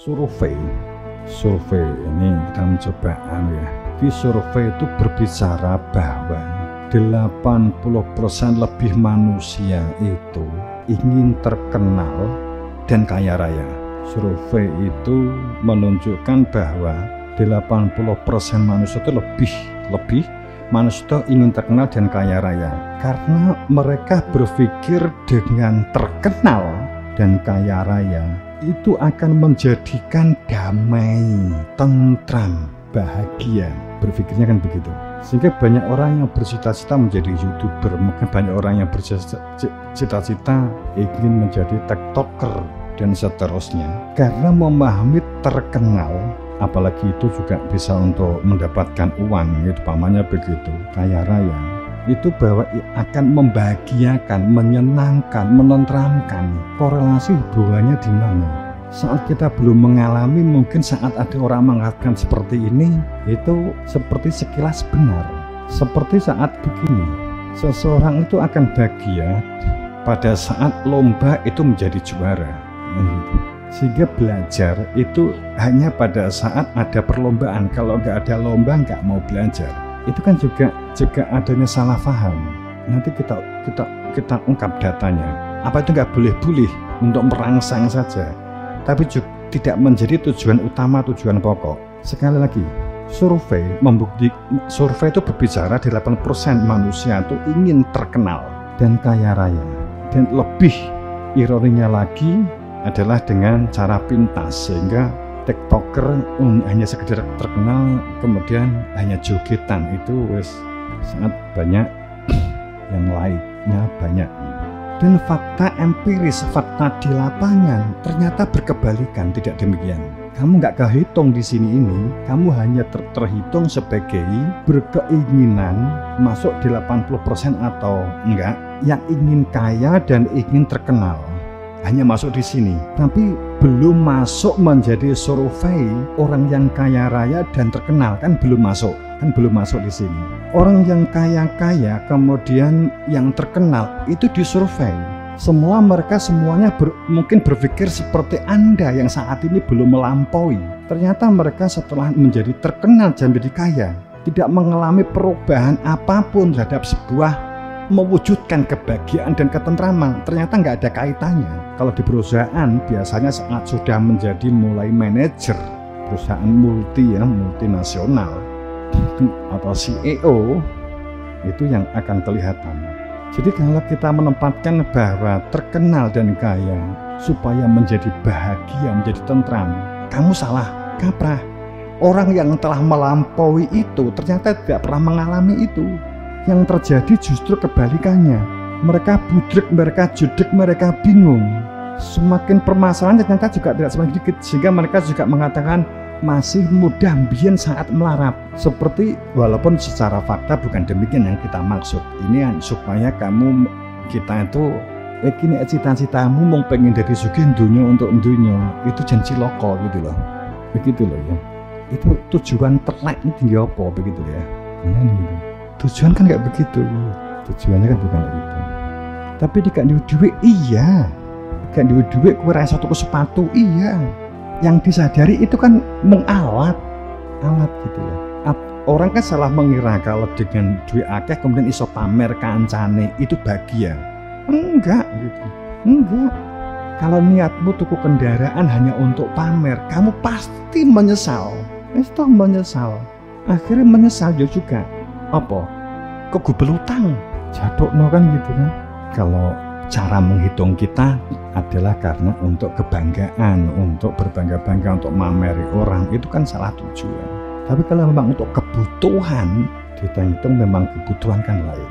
survei ini kita mencoba di survei itu berbicara bahwa 80% lebih manusia itu ingin terkenal dan kaya raya. Survei itu menunjukkan bahwa 80% manusia itu lebih manusia itu ingin terkenal dan kaya raya karena mereka berpikir dengan terkenal dan kaya raya itu akan menjadikan damai, tentram, bahagia. Berpikirnya kan begitu. Sehingga banyak orang yang bercita-cita menjadi YouTuber, mungkin banyak orang yang bercita-cita ingin menjadi TikToker dan seterusnya, karena memahami terkenal, apalagi itu juga bisa untuk mendapatkan uang, itu pamannya begitu, kaya raya, itu bahwa akan membahagiakan, menyenangkan, menenteramkan. Korelasi hubungannya di mana? Saat kita belum mengalami, mungkin saat ada orang mengatakan seperti ini, itu seperti sekilas benar. Seperti saat begini, seseorang itu akan bahagia pada saat lomba itu menjadi juara. Sehingga belajar itu hanya pada saat ada perlombaan. Kalau nggak ada lomba, nggak mau belajar. Itu kan juga adanya salah paham. Nanti kita ungkap datanya. Apa itu nggak boleh untuk merangsang saja, tapi juga tidak menjadi tujuan utama, tujuan pokok. Sekali lagi, survei itu berbicara 80% manusia itu ingin terkenal dan kaya raya. Dan lebih ironinya lagi adalah dengan cara pintas, sehingga TikToker hanya sekedar terkenal kemudian hanya jogetan, itu sangat banyak yang lainnya banyak. Dan fakta empiris, fakta di lapangan ternyata berkebalikan, tidak demikian. Kamu nggak kehitung di sini ini, kamu hanya terhitung sebagai berkeinginan masuk 80% atau enggak, yang ingin kaya dan ingin terkenal. Hanya masuk di sini, tapi belum masuk menjadi survei orang yang kaya raya dan terkenal, kan belum masuk di sini. Orang yang kaya kemudian yang terkenal itu disurvei. Mereka semuanya mungkin berpikir seperti Anda yang saat ini belum melampaui. Ternyata mereka setelah menjadi terkenal dan menjadi kaya tidak mengalami perubahan apapun terhadap sebuah mewujudkan kebahagiaan dan ketentraman. Ternyata nggak ada kaitannya. Kalau di perusahaan biasanya saat sudah menjadi mulai manajer perusahaan multinasional atau CEO, itu yang akan kelihatan. Jadi kalau kita menempatkan bahwa terkenal dan kaya supaya menjadi bahagia, menjadi tentram, kamu salah kaprah. Orang yang telah melampaui itu ternyata tidak pernah mengalami itu. Yang terjadi justru kebalikannya. Mereka budrek, mereka judek, mereka bingung. Semakin permasalahan ternyata juga tidak semakin sedikit, sehingga mereka juga mengatakan masih mudah mbien saat melarat. Seperti, walaupun secara fakta bukan demikian yang kita maksud. Ini supaya kita itu ini cita-citamu mau pengen dari sugih dunia untuk dunia, itu jangan ciloko gitu loh. Begitu loh ya. Itu tujuan terlek ini tinggi apa begitu ya. Gitu. Tujuan kan nggak begitu, tujuannya kan bukan itu. Tapi dikak duit iya, dikak duit kue rasa tuku sepatu iya. Yang disadari itu kan alat gitu ya. Orang kan salah mengira kalau dengan duit akeh kemudian iso pamer kancane itu bahagia. Enggak gitu, enggak. Kalau niatmu tuku kendaraan hanya untuk pamer, kamu pasti menyesal. Akhirnya menyesal juga. Apa? Kegubel utang jatuhno kan gitu kan. Kalau cara menghitung kita adalah karena untuk kebanggaan, untuk berbangga-bangga, untuk mameri orang, itu kan salah tujuan. Tapi kalau memang untuk kebutuhan, kita hitung memang kebutuhan kan lain.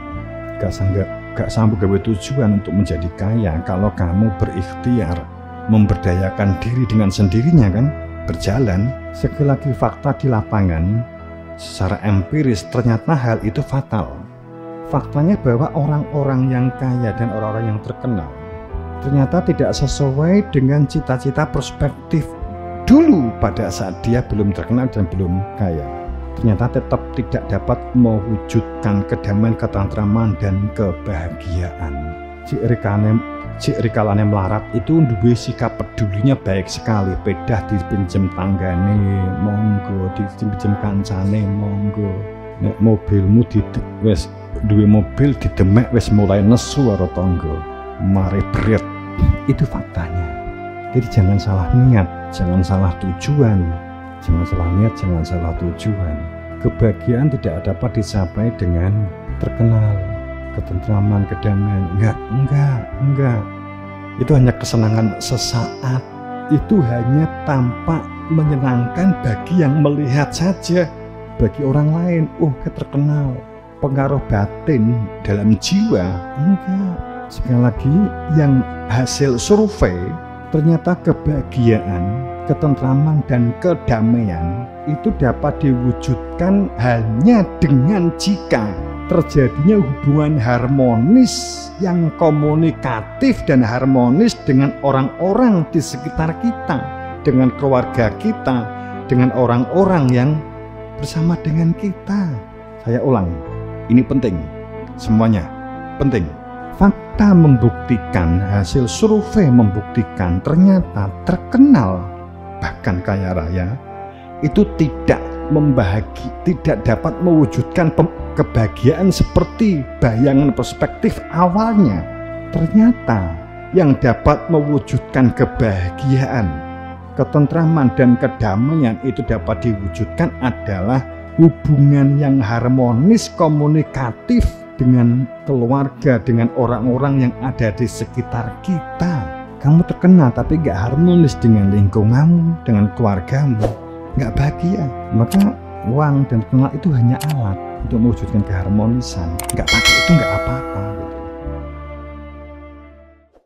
Gak sanggup gawe tujuan untuk menjadi kaya. Kalau kamu berikhtiar memberdayakan diri dengan sendirinya kan berjalan. Sekali lagi fakta di lapangan secara empiris ternyata hal itu fatal. Faktanya bahwa orang-orang yang kaya dan orang-orang yang terkenal ternyata tidak sesuai dengan cita-cita perspektif dulu pada saat dia belum terkenal dan belum kaya. Ternyata tetap tidak dapat mewujudkan kedamaian, ketentraman dan kebahagiaan. Cirikane Cik rikalane melarat itu duwe sikap pedulinya baik sekali. Pedah dipinjem tanggane, monggo, dipinjem kancane, monggo. Nek mobilmu wis duwe mobil didemek wis mulai nesu karo tangga. Mari bret. Itu faktanya. Jadi jangan salah niat, jangan salah tujuan. Jangan salah niat, jangan salah tujuan. Kebahagiaan tidak dapat dicapai dengan terkenal, ketentraman, kedamaian. Enggak. Itu hanya kesenangan sesaat. Itu hanya tampak menyenangkan bagi yang melihat saja. Bagi orang lain, terkenal. Pengaruh batin dalam jiwa, enggak. Sekali lagi, yang hasil survei, ternyata kebahagiaan, ketentraman, dan kedamaian itu dapat diwujudkan hanya dengan jika terjadinya hubungan harmonis yang komunikatif dan harmonis dengan orang-orang di sekitar kita, dengan keluarga kita, dengan orang-orang yang bersama dengan kita. Saya ulang, ini penting, semuanya penting. Fakta membuktikan, hasil survei membuktikan ternyata terkenal bahkan kaya raya itu tidak dapat mewujudkan kebahagiaan seperti bayangan perspektif awalnya. Ternyata yang dapat mewujudkan kebahagiaan, ketentraman, dan kedamaian itu dapat diwujudkan adalah hubungan yang harmonis, komunikatif dengan keluarga, dengan orang-orang yang ada di sekitar kita. Kamu terkenal tapi gak harmonis dengan lingkunganmu, dengan keluargamu, gak bahagia. Maka uang dan terkenal itu hanya alat untuk mewujudkan keharmonisan. Gak pakai itu gak apa-apa gitu.